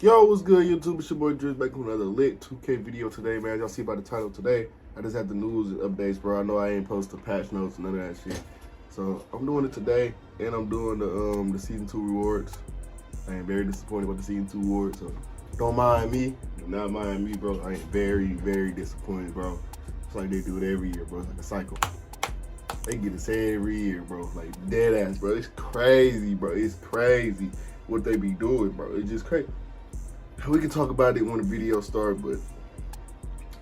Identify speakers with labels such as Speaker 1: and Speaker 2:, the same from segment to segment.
Speaker 1: Yo, what's good, YouTube? It's your boy Driz back with another lit 2K video today, man. Y'all see by the title today, I just had the news and updates, bro. I know I ain't posted patch notes, none of that shit. So I'm doing it today, and I'm doing the season 2 rewards. I am very disappointed about the season 2 rewards, so don't mind me. Do not mind me, bro. I am very, very disappointed, bro. It's like they do it every year, bro. It's like a cycle. They get this every year, bro. Like dead ass, bro. It's crazy, bro. It's crazy what they be doing, bro. It's just crazy. We can talk about it when the video starts, but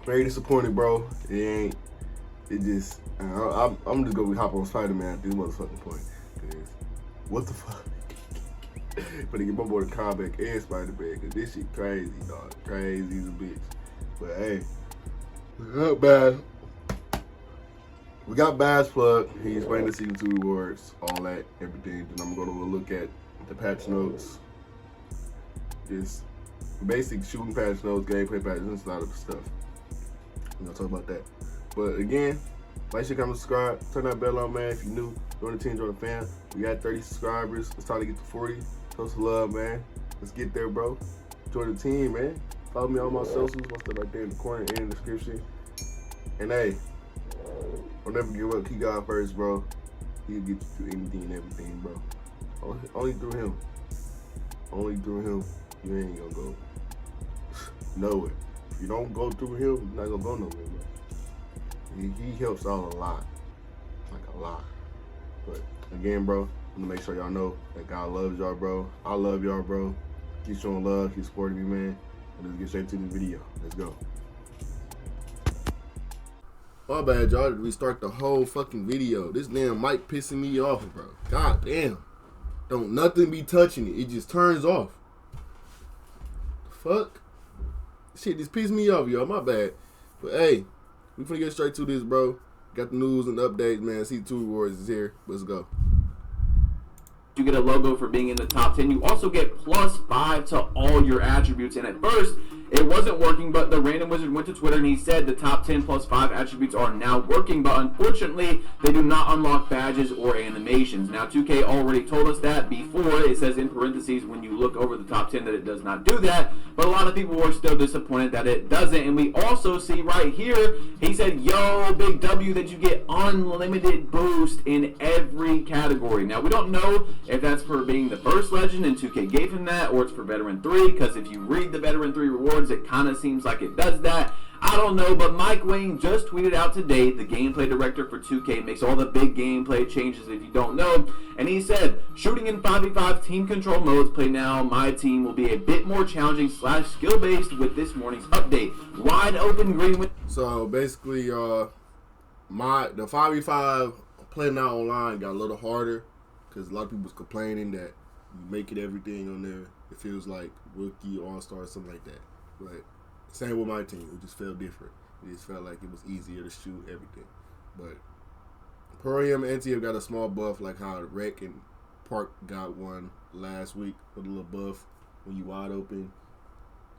Speaker 1: very disappointed, bro. It ain't. It just. I'm just gonna hop on Spider-Man at this motherfucking point. Cause what the fuck? But to get my boy the comic and Spider-Man, cause this shit crazy, dog. Crazy as a bitch. But hey, not bad. We got Bass Plug. He explained the season 2 rewards, all that, everything. Then I'm gonna look at the patch notes. Just basic shooting patch notes, gameplay patch, and a lot of stuff. We're gonna talk about that. But again, like, share, comment, subscribe, turn that bell on, man. If you're new, join the team, join the fan. We got 30 subscribers. It's time to get to 40. Show some love, man. Let's get there, bro. Join the team, man. Follow me on my socials, my stuff right there in the corner and in the description. And hey, don't never give up. Keep God first, bro. He'll get you through anything and everything, bro. Only through him. Only through him. You ain't gonna go nowhere. If you don't go through him, you're not gonna go nowhere, bro. He helps out a lot. Like a lot. But again, bro, I'm gonna make sure y'all know that God loves y'all, bro. I love y'all, bro. Keep showing love, keep supporting me, man. And let's get straight to the video. Let's go. My bad, y'all. Restart the whole fucking video. This damn mic pissing me off, bro. God damn. Don't nothing be touching it. It just turns off. Fuck. Shit just pissed me off, y'all. My bad. But hey, we finna get straight to this, bro. Got the news and updates, man. Season 2 rewards is here. Let's go.
Speaker 2: You get a logo for being in the top 10. You also get +5 to all your attributes. And at first, it wasn't working, but the random wizard went to Twitter and he said the top 10 +5 attributes are now working, but unfortunately, they do not unlock badges or animations. Now, 2K already told us that before. It says in parentheses when you look over the top 10 that it does not do that, but a lot of people were still disappointed that it doesn't. And we also see right here, he said, yo, big W, that you get unlimited boost in every category. Now, we don't know if that's for being the first legend and 2K gave him that, or it's for Veteran 3, because if you read the Veteran 3 rewards, it kind of seems like it does that. I don't know, but Mike Wang just tweeted out today, the gameplay director for 2K, makes all the big gameplay changes if you don't know, and he said, shooting in 5v5 team control modes play now, my team will be a bit more challenging / skill based with this morning's update. Wide open green with.
Speaker 1: So basically, the 5v5 play now online got a little harder because a lot of people's complaining that you make it everything on there. It feels like rookie, all-star, something like that. But same with my team. It just felt different. It just felt like it was easier to shoot everything. But Pro-Am and NTF got a small buff, like how Rec and Park got one last week with a little buff. When you wide open,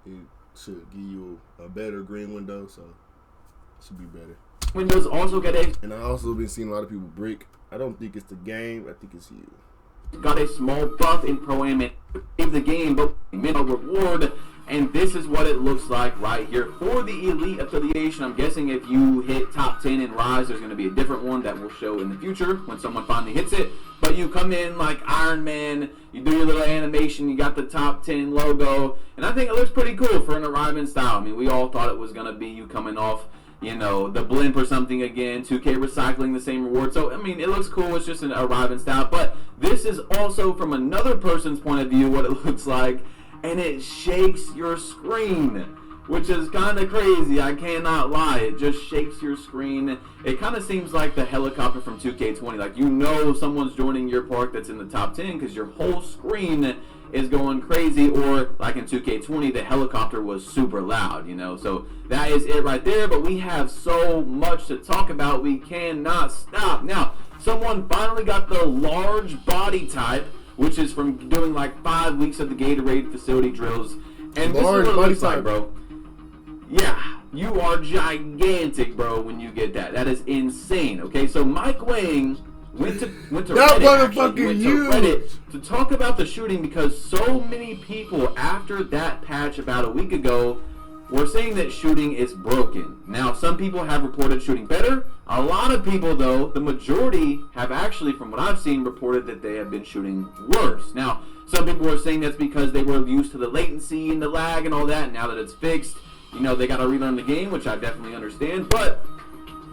Speaker 1: it should give you a better green window, so it should be better.
Speaker 2: Windows also get a.
Speaker 1: And I also been seeing a lot of people brick. I don't think it's the game. I think it's you.
Speaker 2: Got a small buff in Pro-Am and gave the game, but minimum reward. And this is what it looks like right here for the Elite affiliation. I'm guessing if you hit top 10 in Rise, there's going to be a different one that will show in the future when someone finally hits it. But you come in like Iron Man, you do your little animation, you got the top 10 logo. And I think it looks pretty cool for an arriving style. I mean, we all thought it was going to be you coming off, you know, the blimp or something again, 2K recycling the same reward. So, I mean, it looks cool. It's just an arriving style. But this is also from another person's point of view what it looks like. And it shakes your screen, which is kind of crazy. I cannot lie. It just shakes your screen. It kind of seems like the helicopter from 2K20. Like, you know someone's joining your park that's in the top 10 because your whole screen is going crazy. Or, like in 2K20, the helicopter was super loud, you know. So, that is it right there. But we have so much to talk about. We cannot stop. Now, someone finally got the large body type, which is from doing like 5 weeks of the Gatorade facility drills. And this is what it looks like, bro. Yeah, you are gigantic, bro, when you get that. That is insane, okay? So Mike Wang went to
Speaker 1: That
Speaker 2: Reddit, actually,
Speaker 1: motherfucking
Speaker 2: went to
Speaker 1: huge.
Speaker 2: Reddit to talk about the shooting because so many people after that patch about a week ago were saying that shooting is broken. Now, some people have reported shooting better. A lot of people, though, the majority have actually, from what I've seen, reported that they have been shooting worse. Now, some people are saying that's because they were used to the latency and the lag and all that. And now that it's fixed, you know, they got to relearn the game, which I definitely understand. But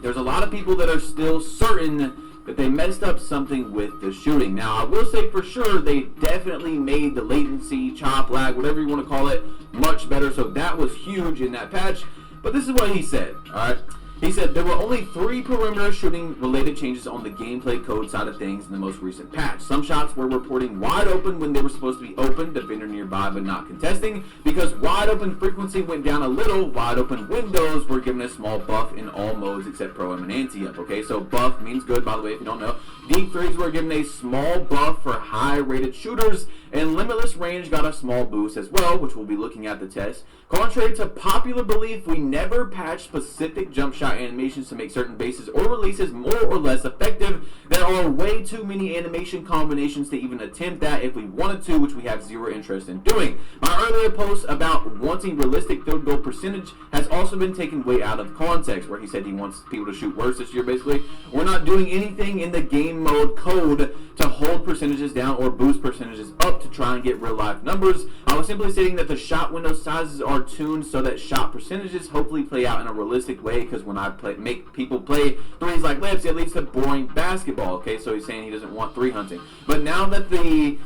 Speaker 2: there's a lot of people that are still certain that they messed up something with the shooting. Now, I will say for sure they definitely made the latency, chop, lag, whatever you want to call it, much better. So that was huge in that patch. But this is what he said, alright? He said there were only 3 perimeter shooting related changes on the gameplay code side of things in the most recent patch. Some shots were reporting wide open when they were supposed to be open, defender nearby but not contesting. Because wide open frequency went down a little, wide open windows were given a small buff in all modes except Pro M and Anti-Up. Okay, so buff means good, by the way, if you don't know. Deep threes were given a small buff for high rated shooters, and limitless range got a small boost as well, which we'll be looking at the test. Contrary to popular belief, we never patched specific jump shot animations to make certain bases or releases more or less effective. There are way too many animation combinations to even attempt that if we wanted to, which we have zero interest in doing. My earlier post about wanting realistic field goal percentage has also been taken way out of context, where he said he wants people to shoot worse this year, basically. We're not doing anything in the game mode code to hold percentages down or boost percentages up to try and get real life numbers. I was simply stating that the shot window sizes are tuned so that shot percentages hopefully play out in a realistic way, because when I make people play threes like lips, it leads to boring basketball. Okay, so he's saying he doesn't want 3 hunting. But now that the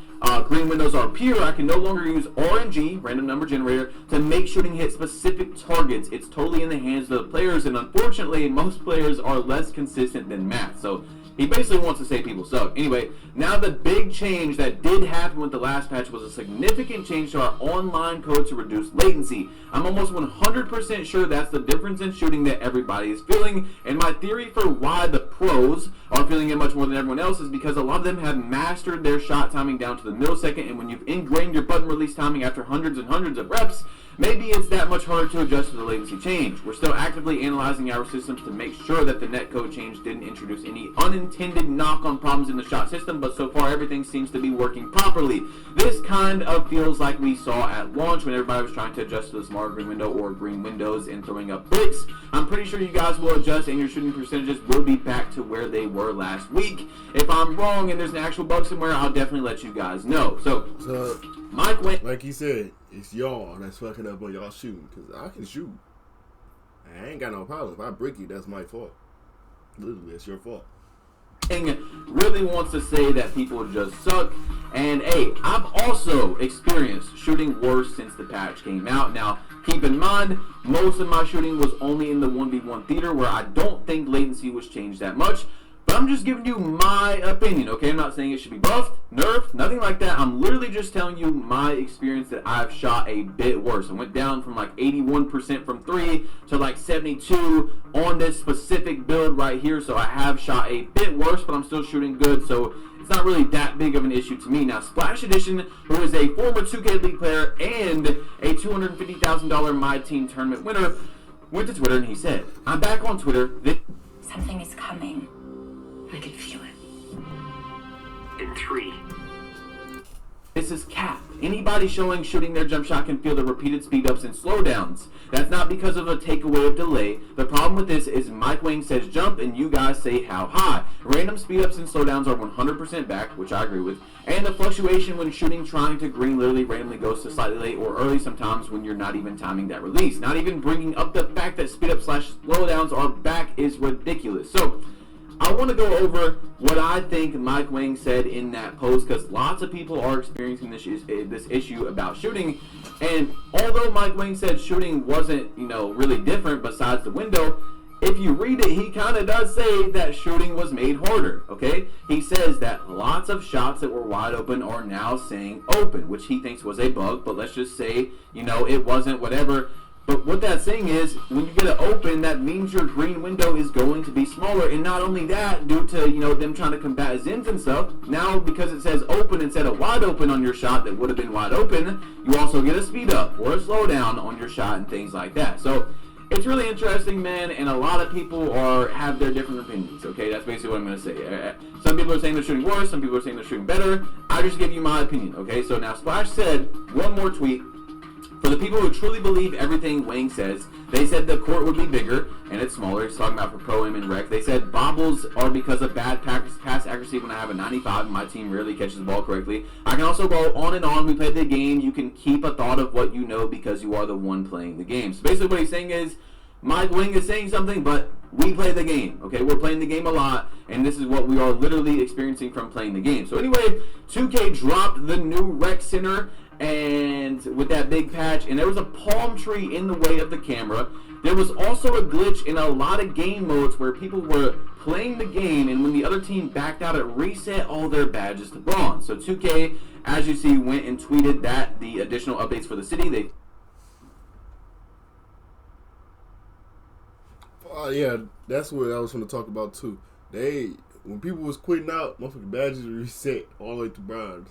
Speaker 2: green windows are pure, I can no longer use RNG, random number generator, to make shooting hit specific targets. It's totally in the hands of the players, and unfortunately, most players are less consistent than math. So he basically wants to say people suck. Anyway, now the big change that did happen with the last patch was a significant change to our online code to reduce latency. I'm almost 100% sure that's the difference in shooting that everybody is feeling, and my theory for why the pros are feeling it much more than everyone else is because a lot of them have mastered their shot timing down to the millisecond, and when you've ingrained your button release timing after hundreds and hundreds of reps, maybe it's that much harder to adjust to the latency change. We're still actively analyzing our systems to make sure that the netcode change didn't introduce any unintended knock-on problems in the shot system, but so far everything seems to be working properly. This kind of feels like we saw at launch when everybody was trying to adjust to the smaller green window or green windows and throwing up bricks. I'm pretty sure you guys will adjust and your shooting percentages will be back to where they were last week. If I'm wrong and there's an actual bug somewhere, I'll definitely let you guys know. So Mike went...
Speaker 1: Like he said, it's y'all that's fucking up on y'all shooting, because I can shoot. I ain't got no problem. If I brick you, that's my fault. Literally, it's your fault.
Speaker 2: Really wants to say that people just suck. And hey, I've also experienced shooting worse since the patch came out. Now, keep in mind, most of my shooting was only in the 1v1 theater, where I don't think latency was changed that much. But I'm just giving you my opinion, okay? I'm not saying it should be buffed, nerfed, nothing like that. I'm literally just telling you my experience that I've shot a bit worse. I went down from like 81% from 3 to like 72 on this specific build right here. So I have shot a bit worse, but I'm still shooting good. So it's not really that big of an issue to me. Now, Splash Edition, who is a former 2K League player and a $250,000 My Team tournament winner, went to Twitter and he said, "I'm back on Twitter.
Speaker 3: Something is coming. I can feel it. In 3.
Speaker 2: This is cap. Anybody shooting their jump shot can feel the repeated speed ups and slowdowns. That's not because of a takeaway of delay. The problem with this is Mike Wang says jump and you guys say how high. Random speed ups and slowdowns are 100% back, which I agree with. And the fluctuation when shooting trying to green literally randomly goes to slightly late or early sometimes when you're not even timing that release. Not even bringing up the fact that speed up / slowdowns are back is ridiculous. So I want to go over what I think Mike Wang said in that post, because lots of people are experiencing this issue about shooting. And although Mike Wang said shooting wasn't, really different besides the window, if you read it, he kind of does say that shooting was made harder, okay? He says that lots of shots that were wide open are now saying open, which he thinks was a bug, but let's just say, it wasn't, whatever. But what that's saying is, when you get it open, that means your green window is going to be smaller. And not only that, due to, them trying to combat Zims and stuff, now because it says open instead of wide open on your shot that would have been wide open, you also get a speed up or a slowdown on your shot and things like that. So it's really interesting, man, and a lot of people have their different opinions, okay? That's basically what I'm going to say. Some people are saying they're shooting worse, some people are saying they're shooting better. I just give you my opinion, okay? So now Splash said, one more tweet, for the people who truly believe everything Wang says, they said the court would be bigger, and it's smaller. He's talking about for Pro-Am and Rec. They said bobbles are because of bad pass accuracy when I have a 95 and my team rarely catches the ball correctly. I can also go on and on. We played the game. You can keep a thought of what you know because you are the one playing the game. So basically what he's saying is, Mike Wang is saying something, but we play the game, okay? We're playing the game a lot, and this is what we are literally experiencing from playing the game. So anyway, 2K dropped the new Rec Center, and with that big patch, and there was a palm tree in the way of the camera. There was also a glitch in a lot of game modes where people were playing the game, and when the other team backed out, it reset all their badges to bronze. So 2K, as you see, went and tweeted that the additional updates for the city,
Speaker 1: yeah, that's what I was going to talk about too. When people was quitting out, motherfucking badges reset all the way to bronze.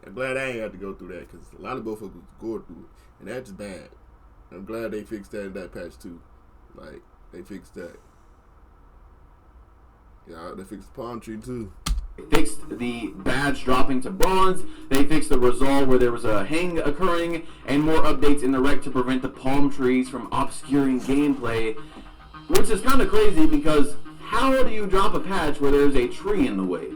Speaker 1: I'm glad I ain't had to go through that, because a lot of motherfuckers was going through it, and that's bad. I'm glad they fixed that in that patch too. Like, they fixed that. Yeah, they fixed the palm tree too.
Speaker 2: Fixed the badge dropping to bronze. They fixed the result where there was a hang occurring, and more updates in the Rec to prevent the palm trees from obscuring gameplay, which is kind of crazy because how do you drop a patch where there's a tree in the way?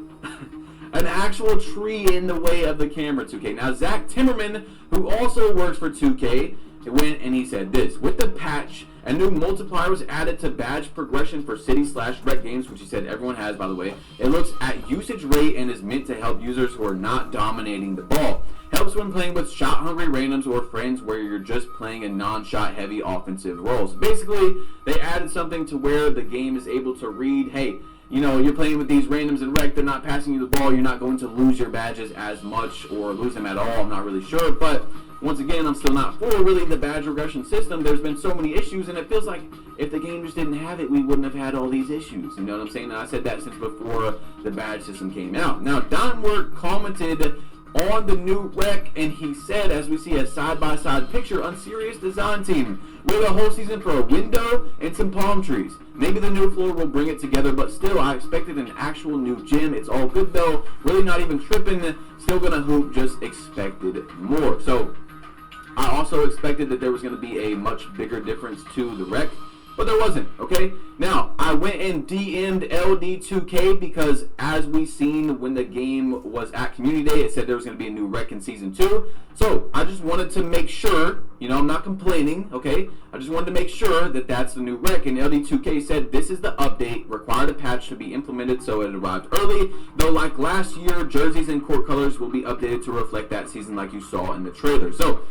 Speaker 2: An actual tree in the way of the camera, 2K. Now, Zach Timmerman, who also works for 2K, went and he said this. With the patch, a new multiplier was added to badge progression for City/Rec games, which he said everyone has, by the way. It looks at usage rate and is meant to help users who are not dominating the ball. Helps when playing with shot-hungry randoms or friends where you're just playing in non-shot heavy offensive roles. Basically, they added something to where the game is able to read, hey, you know, you're playing with these randoms in Rec, they're not passing you the ball, you're not going to lose your badges as much or lose them at all, I'm not really sure, but once again, I'm still not for really the badge regression system. There's been so many issues, and it feels like if the game just didn't have it, we wouldn't have had all these issues, you know what I'm saying? And I said that since before the badge system came out. Now, Donwork commented on the new Rec, and he said, as we see a side-by-side picture, unserious design team. Wait a whole season for a window and some palm trees. Maybe the new floor will bring it together, but still, I expected an actual new gym. It's all good, though. Really not even tripping. Still gonna hoop, just expected more. So, I also expected that there was going to be a much bigger difference to the Rec, but there wasn't, okay? Now, I went and DM'd LD2K because as we seen when the game was at Community Day, it said there was going to be a new Rec in Season 2. So, I just wanted to make sure, you know, I'm not complaining, okay? I just wanted to make sure that that's the new Rec, and LD2K said this is the update, required a patch to be implemented, so it arrived early, though like last year, jerseys and court colors will be updated to reflect that season like you saw in the trailer. So,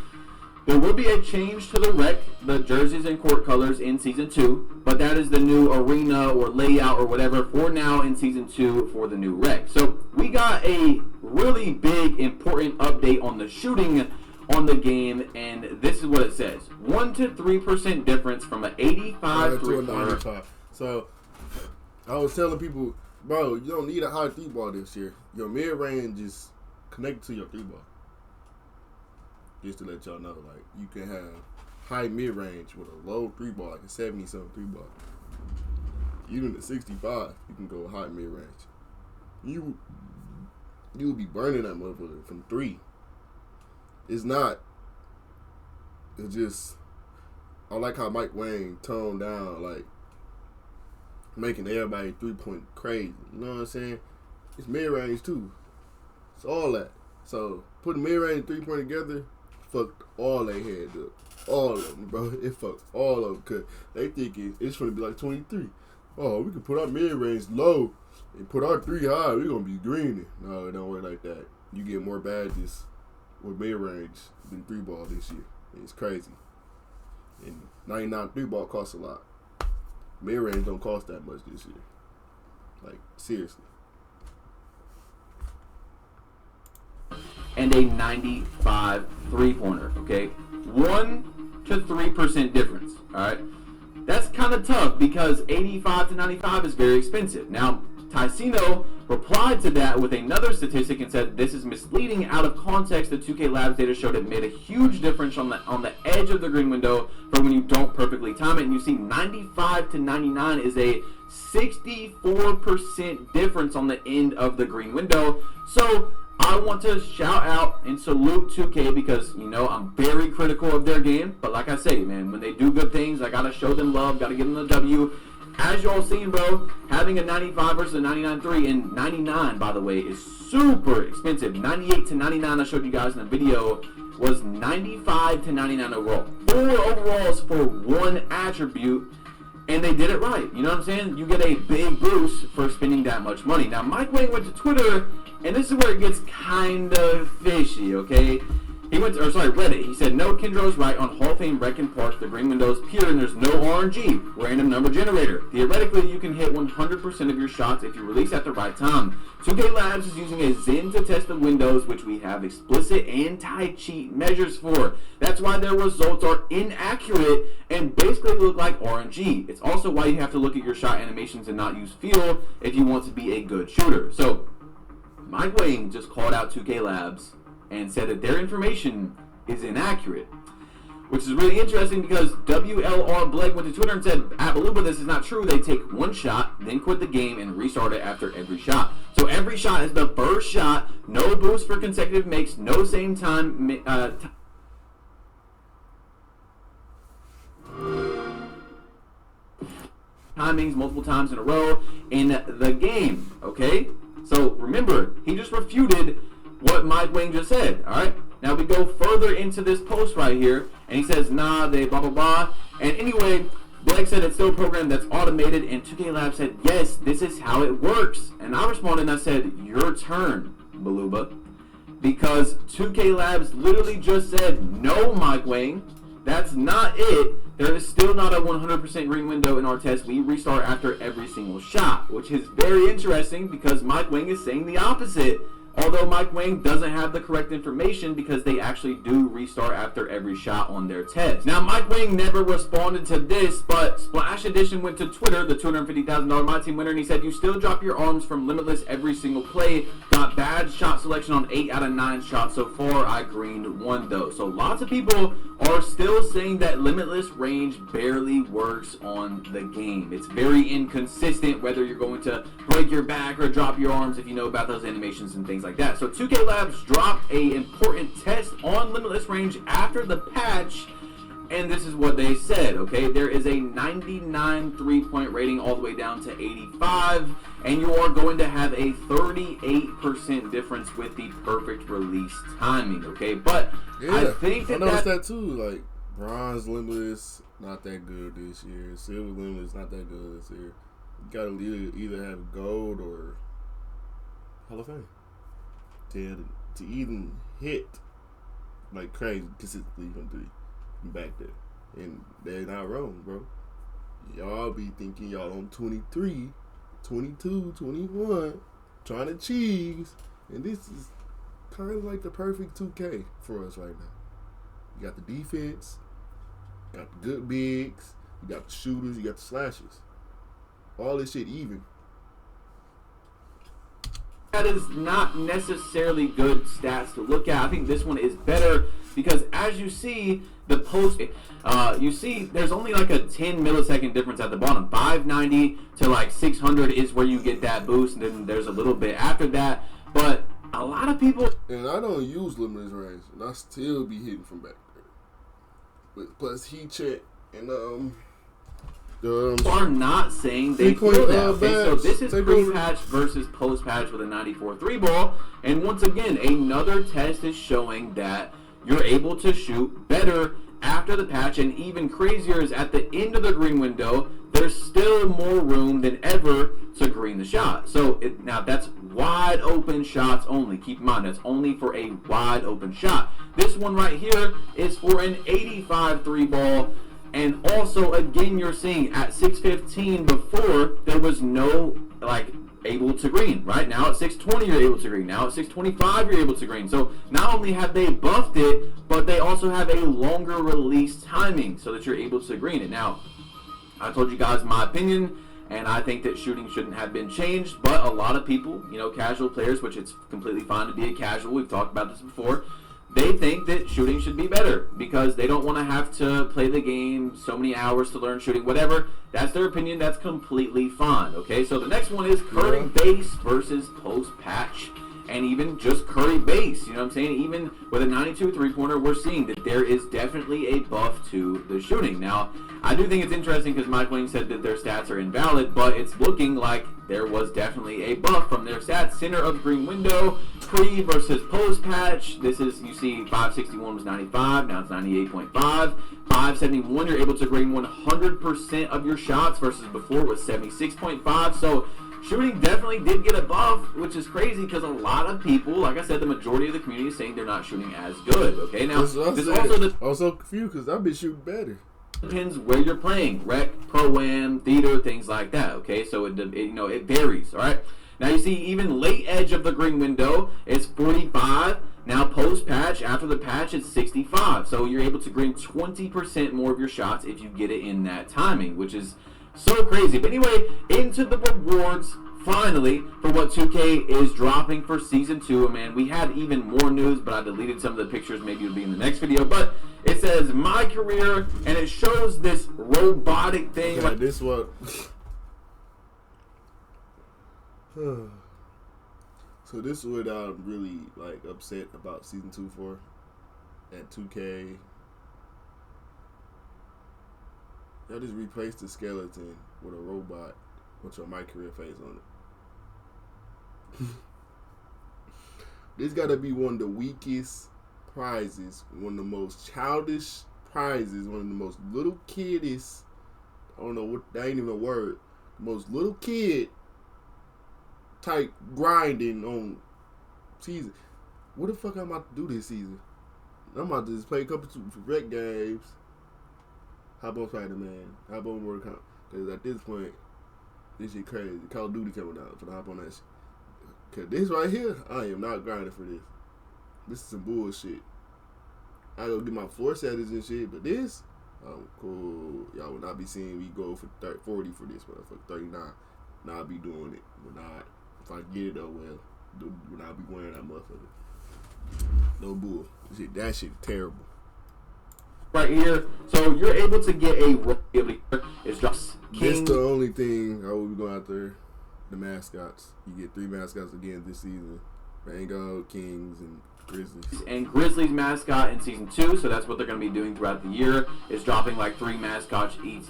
Speaker 2: there will be a change to the Rec, the jerseys and court colors in Season 2, but that is the new arena or layout or whatever for now in Season 2 for the new Rec. So we got a really big, important update on the shooting on the game, and this is what it says. 1 to 3% difference from an 85 3-pointer.
Speaker 1: So I was telling people, bro, you don't need a high 3-ball this year. Your mid-range is connected to your 3-ball. Just to let y'all know, like, you can have high mid-range with a low 3-ball, like a 70-something 3-ball. Even at 65, you can go high mid-range. You'll be burning that motherfucker from 3. It's just, I like how Mike Wang toned down, like, making everybody 3-point crazy. You know what I'm saying? It's mid-range, too. It's all that. So, putting mid-range and 3-point together, fucked all they head up. All of them, bro. It fucked all of them, because they think it's going to be like 23. Oh, we can put our mid-range low and put our 3 high. We're going to be greening. No, it don't work like that. You get more badges with mid-range than 3-ball this year. It's crazy. And 99 3-ball costs a lot. Mid-range don't cost that much this year. Like, seriously.
Speaker 2: And a 95 3-pointer, okay? 1 to 3% difference, all right? That's kind of tough because 85 to 95 is very expensive. Now, Ticino replied to that with another statistic and said this is misleading. Out of context, the 2K Labs data showed it made a huge difference on the edge of the green window for when you don't perfectly time it. And you see 95 to 99 is a 64% difference on the end of the green window. So I want to shout out and salute 2K because, you know, I'm very critical of their game. But like I say, man, when they do good things, I got to show them love, got to give them the W. As y'all seen, bro, having a 95 versus a 99.3, and 99, by the way, is super expensive. 98 to 99, I showed you guys in the video, was 95 to 99 overall. 4 overalls for one attribute, and they did it right. You know what I'm saying? You get a big boost for spending that much money. Now, Mike Wang went to Twitter, and this is where it gets kind of fishy, okay? He went to, Reddit. He said, no, Kendro's right. On Hall of Fame Wrecking Park, the green window is pure and there's no RNG, random number generator. Theoretically, you can hit 100% of your shots if you release at the right time. 2K Labs is using a Zen to test the windows, which we have explicit anti-cheat measures for. That's why their results are inaccurate and basically look like RNG. It's also why you have to look at your shot animations and not use feel if you want to be a good shooter. So, Mike Wang just called out 2K Labs and said that their information is inaccurate, which is really interesting because WLR Blake went to Twitter and said, at Baluba, this is not true. They take one shot, then quit the game and restart it after every shot. So every shot is the first shot, no boost for consecutive makes, no same time timings multiple times in a row in the game, okay? So remember, he just refuted what Mike Wang just said, alright? Now we go further into this post right here, and he says, nah, they blah, blah, blah. And anyway, Blake said it's still a program that's automated, and 2K Labs said, yes, this is how it works. And I responded and I said, your turn, Baluba. Because 2K Labs literally just said, no, Mike Wang, that's not it. There is still not a 100% green window in our test. We restart after every single shot, which is very interesting because Mike Wang is saying the opposite. Although Mike Wang doesn't have the correct information because they actually do restart after every shot on their test. Now, Mike Wang never responded to this, but Splash Edition went to Twitter, the $250,000 My Team winner, and he said, you still drop your arms from Limitless every single play. Got bad shot selection on 8 out of 9 shots so far. I greened 1 though. So lots of people are still saying that Limitless range barely works on the game. It's very inconsistent whether you're going to break your back or drop your arms if you know about those animations and things like that. So 2K Labs dropped a important test on Limitless range after the patch, and this is what they said, okay? There is a 99 3-point rating all the way down to 85, and you are going to have a 38% difference with the perfect release timing, okay? But
Speaker 1: yeah,
Speaker 2: I think that
Speaker 1: I noticed that too. Like, Bronze Limitless, not that good this year. Silver Limitless, not that good this year. You gotta either have Gold or Hall of Fame to even hit like crazy consistently from 3 back there. And they're not wrong, bro. Y'all be thinking y'all on 23, 22, 21, trying to cheese, and this is kind of like the perfect 2K for us right now. You got the defense, you got the good bigs, you got the shooters, you got the slashers. All this shit even.
Speaker 2: That is not necessarily good stats to look at. I think this one is better because as you see, the post, you see there's only like a 10 millisecond difference at the bottom. 590 to like 600 is where you get that boost, and then there's a little bit after that. But a lot of people...
Speaker 1: And I don't use Limitless range, and I still be hitting from back there. But plus heat check and
Speaker 2: are not saying they feel that. Okay, so this is pre-patch versus post-patch with a 94 3-ball. And once again, another test is showing that you're able to shoot better after the patch. And even crazier is at the end of the green window, there's still more room than ever to green the shot. So now that's wide open shots only. Keep in mind, that's only for a wide open shot. This one right here is for an 85 3-ball. And also, again, you're seeing at 615 before, there was no, like, able to green. Right now at 620, you're able to green. Now at 625, you're able to green. So not only have they buffed it, but they also have a longer release timing so that you're able to green it. Now, I told you guys my opinion, and I think that shooting shouldn't have been changed, but a lot of people, you know, casual players, which it's completely fine to be a casual, we've talked about this before, they think that shooting should be better because they don't want to have to play the game so many hours to learn shooting, whatever. That's their opinion. That's completely fine, okay? So the next one is Curry base versus post patch, and even just Curry base. You know what I'm saying? Even with a 92 three-pointer, we're seeing that there is definitely a buff to the shooting. Now, I do think it's interesting because Mike Wing said that their stats are invalid, but it's looking like there was definitely a buff from their stats. Center of green window, pre versus post patch. This is, you see, 561 was 95, now it's 98.5. 571, you're able to green 100% of your shots versus before it was 76.5. So shooting definitely did get a buff, which is crazy because a lot of people, like I said, the majority of the community is saying they're not shooting as good. Okay, now this
Speaker 1: also confused because I've been shooting better.
Speaker 2: Depends where you're playing, rec, pro-am, theater, things like that. Okay, so it you know, it varies. All right. Now you see even late edge of the green window is 45. Now post patch, after the patch, it's 65. So you're able to green 20% more of your shots if you get it in that timing, which is so crazy. But anyway, into the rewards. Finally, for what 2K is dropping for Season 2, man, we had even more news, but I deleted some of the pictures. Maybe it'll be in the next video. But it says, my career, and it shows this robotic thing.
Speaker 1: Yeah, this what... So this is what I'm really, like, upset about Season 2 for. At 2K. Y'all just replaced the skeleton with a robot with your My Career face on it. This gotta be one of the weakest prizes, one of the most childish prizes, one of the most little kiddish, I don't know what, that ain't even a word, the most little kid type grinding on season. What the fuck I'm about to do this season? I'm about to just play a couple of rec games, hop on Spider-Man, hop on World Cup, because at this point, this shit crazy. Call of Duty coming out, so hop on that shit. Cause this right here, I am not grinding for this. This is some bullshit. I go get my 4 settings and shit, but this, oh cool. Y'all will not be seeing me go for 40 for this motherfucker, 39. Now I'll be doing it, but not if I get it though. Well, when I be wearing that motherfucker. No bull. That shit terrible.
Speaker 2: Right here, so you're able to get a it's just
Speaker 1: This the only thing I will be going out there. The mascots. You get 3 mascots again this season. Mango, Kings, and Grizzlies.
Speaker 2: And Grizzlies mascot in Season 2, so that's what they're going to be doing throughout the year, is dropping like 3 mascots each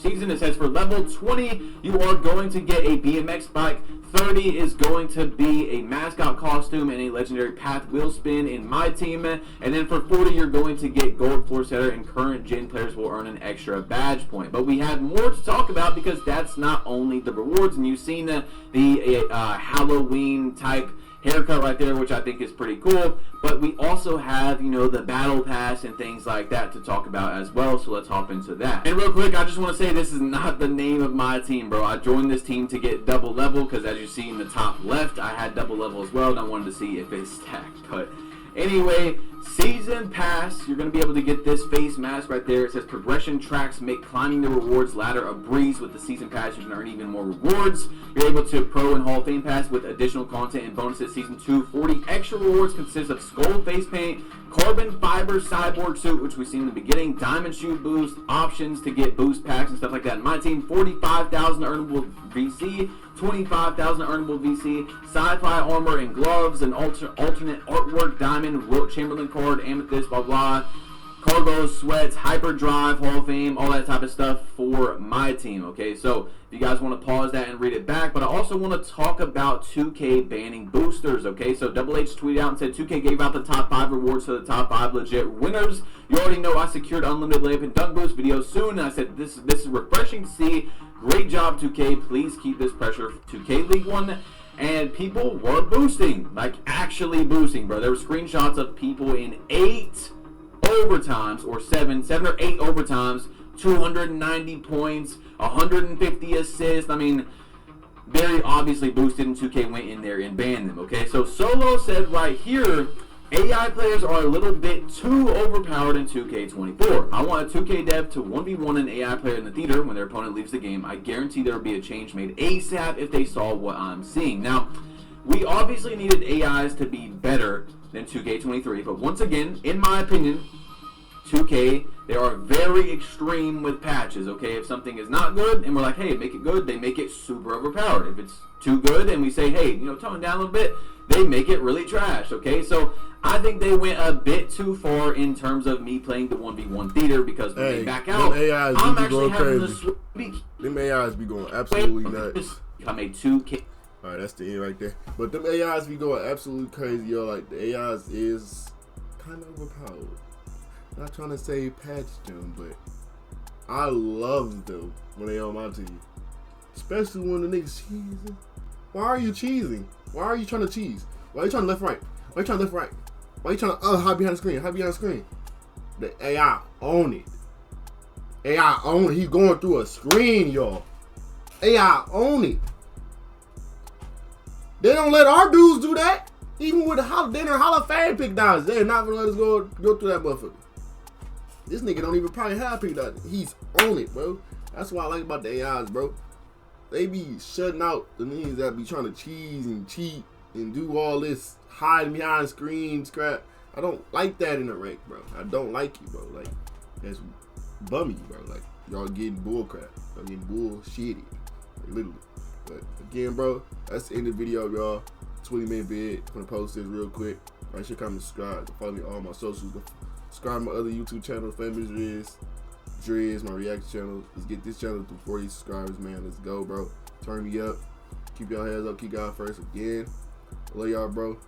Speaker 2: season. It says for level 20, you are going to get a BMX bike. 30 is going to be a mascot costume and a legendary path wheel spin in my team. And then for 40, you're going to get gold floor setter, and current gen players will earn an extra badge point. But we have more to talk about because that's not only the rewards, and you've seen the Halloween type haircut right there, which I think is pretty cool, but we also have, you know, the battle pass and things like that to talk about as well, so let's hop into that. And real quick, I just want to say this is not the name of my team, bro. I joined this team to get double level, because as you see in the top left, I had double level as well, and I wanted to see if it stacked, but anyway, season pass, you're going to be able to get this face mask right there. It says progression tracks make climbing the rewards ladder a breeze. With the season pass, you can earn even more rewards. You're able to pro and Hall of Fame pass with additional content and bonuses. Season 2, 40 extra rewards consist of skull face paint, carbon fiber cyborg suit, which we've seen in the beginning, diamond shoe boost, options to get boost packs and stuff like that. In my team, 45,000 earnable VC, 25,000 earnable VC, sci-fi armor and gloves, and alternate artwork, diamond, Wilt Chamberlain card, amethyst, blah blah, cargo, sweats, hyperdrive, Hall of Fame, all that type of stuff for my team. Okay, so if you guys want to pause that and read it back, but I also want to talk about 2K banning boosters. Okay, so Double H tweeted out and said 2K gave out the top 5 rewards to the top 5 legit winners. You already know I secured unlimited layup and dunk boost videos soon, and I said this is refreshing to see. Great job, 2K. Please keep this pressure. 2K League 1. And people were boosting, like actually boosting, bro. There were screenshots of people in 8 overtimes, or 7 or 8 overtimes, 290 points, 150 assists. I mean, very obviously boosted, and 2K went in there and banned them, okay? So Solo said right here, AI players are a little bit too overpowered in 2K24. I want a 2K dev to 1v1 an AI player in the theater when their opponent leaves the game. I guarantee there will be a change made ASAP if they saw what I'm seeing. Now, we obviously needed AIs to be better than 2K23, but once again, in my opinion, 2K, they are very extreme with patches, okay? If something is not good and we're like, hey, make it good, they make it super overpowered. If it's too good and we say, hey, you know, tone it down a little bit, they make it really trash, okay? So I think they went a bit too far in terms of me playing the 1v1 theater because when they back out, I'm actually having to speak.
Speaker 1: Them AIs be going absolutely nuts.
Speaker 2: I'm a 2K.
Speaker 1: Alright, that's the end right there. But them AIs be going absolutely crazy, yo. Like, the AIs is kind of overpowered. Not trying to say patch them, but I love them when they on my team. Especially when the niggas cheesing. Why are you cheesing? Why are you trying to cheese? Why are you trying to left right? Why are you trying to left right? Why are you trying to hide behind the screen? Hide behind the screen. The AI own it. AI own it. He going through a screen, y'all. AI own it. They don't let our dudes do that. Even with the Hall of Fame pick downs, they're not gonna let us go through that motherfucker. This nigga don't even probably have pick downs. He's on it, bro. That's what I like about the AIs, bro. They be shutting out the niggas that be trying to cheese and cheat and do all this hiding behind screens crap. I don't like that in a rank, bro. I don't like you, bro. Like, that's bummy, bro. Like, y'all getting bull crap. Y'all getting bullshitty. Like, literally. But again, bro, that's the end of the video, y'all. 20-minute vid. I'm gonna post this real quick. Make sure you comment, subscribe. Follow me on all my socials. Subscribe to my other YouTube channel, Famous Driz, my reaction channel. Let's get this channel to 40 subscribers, man. Let's go, bro. Turn me up. Keep y'all heads up. Keep God first again. I love y'all, bro.